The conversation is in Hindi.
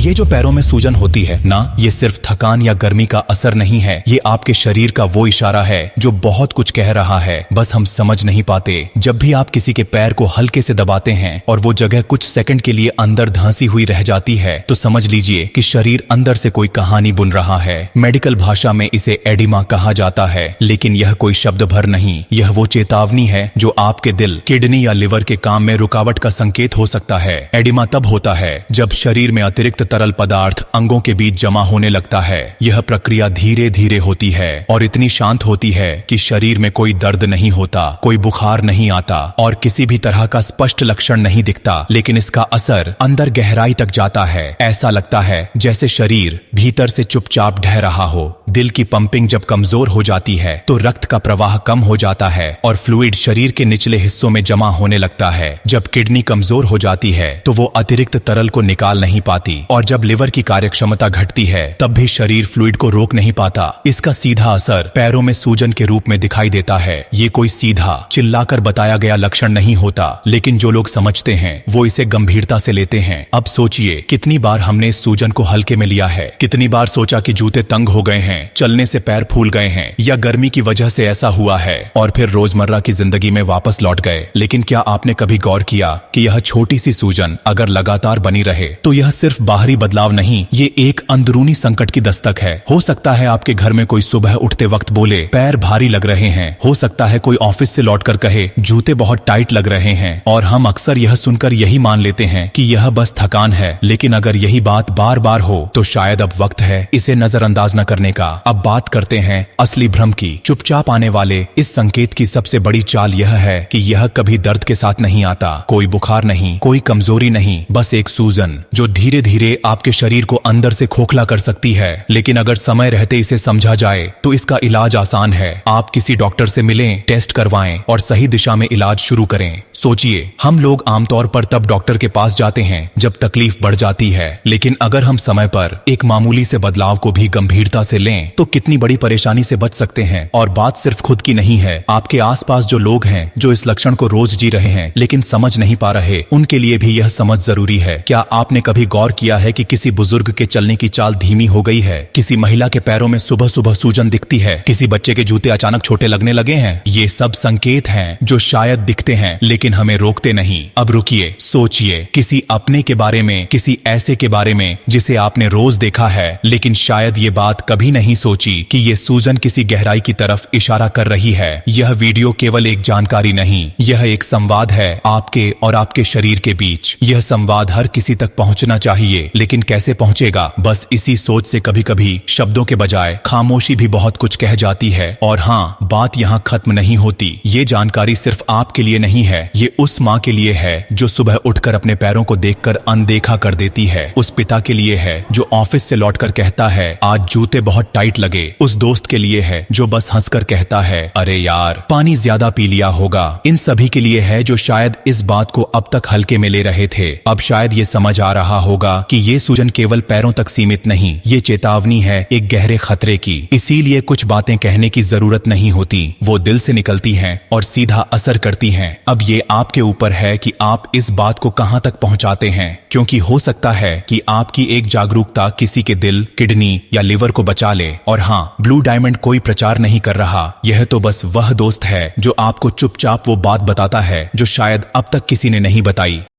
ये जो पैरों में सूजन होती है ना, ये सिर्फ थकान या गर्मी का असर नहीं है। ये आपके शरीर का वो इशारा है जो बहुत कुछ कह रहा है, बस हम समझ नहीं पाते। जब भी आप किसी के पैर को हल्के से दबाते हैं और वो जगह कुछ सेकंड के लिए अंदर धंसी हुई रह जाती है, तो समझ लीजिए कि शरीर अंदर से कोई कहानी बुन रहा है। मेडिकल भाषा में इसे एडिमा कहा जाता है, लेकिन यह कोई शब्द भर नहीं, यह वो चेतावनी है जो आपके दिल, किडनी या लिवर के काम में रुकावट का संकेत हो सकता है। एडिमा तब होता है जब शरीर में अतिरिक्त तरल पदार्थ अंगों के बीच जमा होने लगता है। यह प्रक्रिया धीरे धीरे होती है और इतनी शांत होती है कि शरीर में कोई दर्द नहीं होता, कोई बुखार नहीं आता और किसी भी तरह का स्पष्ट लक्षण नहीं दिखता, लेकिन इसका असर अंदर गहराई तक जाता है। ऐसा लगता है जैसे शरीर भीतर से चुपचाप ढह रहा हो। दिल की पंपिंग जब कमजोर हो जाती है तो रक्त का प्रवाह कम हो जाता है और फ्लूइड शरीर के निचले हिस्सों में जमा होने लगता है। जब किडनी कमजोर हो जाती है तो वो अतिरिक्त तरल को निकाल नहीं पाती और जब लिवर की कार्यक्षमता घटती है तब भी शरीर फ्लूइड को रोक नहीं पाता। इसका सीधा असर पैरों में सूजन के रूप में दिखाई देता है। ये कोई सीधा चिल्लाकर बताया गया लक्षण नहीं होता, लेकिन जो लोग समझते हैं वो इसे गंभीरता से लेते हैं। अब सोचिए कितनी बार हमने इस सूजन को हल्के में लिया है, कितनी बार सोचा कि जूते तंग हो गए हैं, चलने से पैर फूल गए हैं या गर्मी की वजह से ऐसा हुआ है, और फिर रोजमर्रा की जिंदगी में वापस लौट गए। लेकिन क्या आपने कभी गौर किया कि यह छोटी सी सूजन अगर लगातार बनी रहे तो यह सिर्फ बाहरी बदलाव नहीं, ये एक अंदरूनी संकट की दस्तक है। हो सकता है आपके घर में कोई सुबह उठते वक्त बोले पैर भारी लग रहे हैं, हो सकता है कोई ऑफिस से लौटकर कहे जूते बहुत टाइट लग रहे हैं, और हम अक्सर यह सुनकर यही मान लेते हैं कि यह बस थकान है। लेकिन अगर यही बात बार बार हो तो शायद अब वक्त है इसे नजरअंदाज न करने का। अब बात करते हैं असली भ्रम की। चुपचाप आने वाले इस संकेत की सबसे बड़ी चाल यह है कि यह कभी दर्द के साथ नहीं आता, कोई बुखार नहीं, कोई कमजोरी नहीं, बस एक सूजन जो धीरे धीरे आपके शरीर को अंदर से खोखला कर सकती है। लेकिन अगर समय रहते इसे समझा जाए तो इसका इलाज आसान है। आप किसी डॉक्टर से मिलें, टेस्ट करवाएं और सही दिशा में इलाज शुरू करें। सोचिए, हम लोग आमतौर पर तब डॉक्टर के पास जाते हैं जब तकलीफ बढ़ जाती है, लेकिन अगर हम समय पर एक मामूली से बदलाव को भी गंभीरता से लें तो कितनी बड़ी परेशानी से बच सकते हैं। और बात सिर्फ खुद की नहीं है, आपके आसपास जो लोग हैं जो इस लक्षण को रोज जी रहे हैं लेकिन समझ नहीं पा रहे, उनके लिए भी यह समझ जरूरी है। क्या आपने कभी गौर किया है कि किसी बुजुर्ग के चलने की चाल धीमी हो गई है, किसी महिला के पैरों में सुबह सुबह सूजन दिखती है, किसी बच्चे के जूते अचानक छोटे लगने लगे हैं? ये सब संकेत हैं जो शायद दिखते हैं लेकिन हमें रोकते नहीं। अब रुकिए, सोचिए किसी अपने के बारे में, किसी ऐसे के बारे में जिसे आपने रोज देखा है, लेकिन शायद ये बात कभी नहीं सोची कि ये सूजन किसी गहराई की तरफ इशारा कर रही है। यह वीडियो केवल एक जानकारी नहीं, यह एक संवाद है आपके और आपके शरीर के बीच। यह संवाद हर किसी तक पहुंचना चाहिए, लेकिन कैसे पहुंचेगा? बस इसी सोच से कभी कभी शब्दों के बजाय खामोशी भी बहुत कुछ कह जाती है। और हाँ, बात यहाँ खत्म नहीं होती। ये जानकारी सिर्फ आपके लिए नहीं है, ये उस माँ के लिए है जो सुबह उठकर अपने पैरों को देखकर अनदेखा कर देती है, उस पिता के लिए है जो ऑफिस से लौटकर कहता है आज जूते बहुत टाइट लगे, उस दोस्त के लिए है जो बस हंसकर कहता है अरे यार पानी ज्यादा पी लिया होगा। इन सभी के लिए है जो शायद इस बात को अब तक हल्के में ले रहे थे। अब शायद ये समझ आ रहा होगा कि ये सूजन केवल पैरों तक सीमित नहीं, ये चेतावनी है एक गहरे खतरे की। इसीलिए कुछ बातें कहने की जरूरत नहीं होती, वो दिल से निकलती हैं और सीधा असर करती हैं। अब ये आपके ऊपर है कि आप इस बात को कहां तक पहुंचाते हैं, क्योंकि हो सकता है कि आपकी एक जागरूकता किसी के दिल, किडनी या लिवर को बचा ले। और हाँ, ब्लू डायमंड कोई प्रचार नहीं कर रहा, यह तो बस वह दोस्त है जो आपको चुपचाप वो बात बताता है जो शायद अब तक किसी ने नहीं बताई।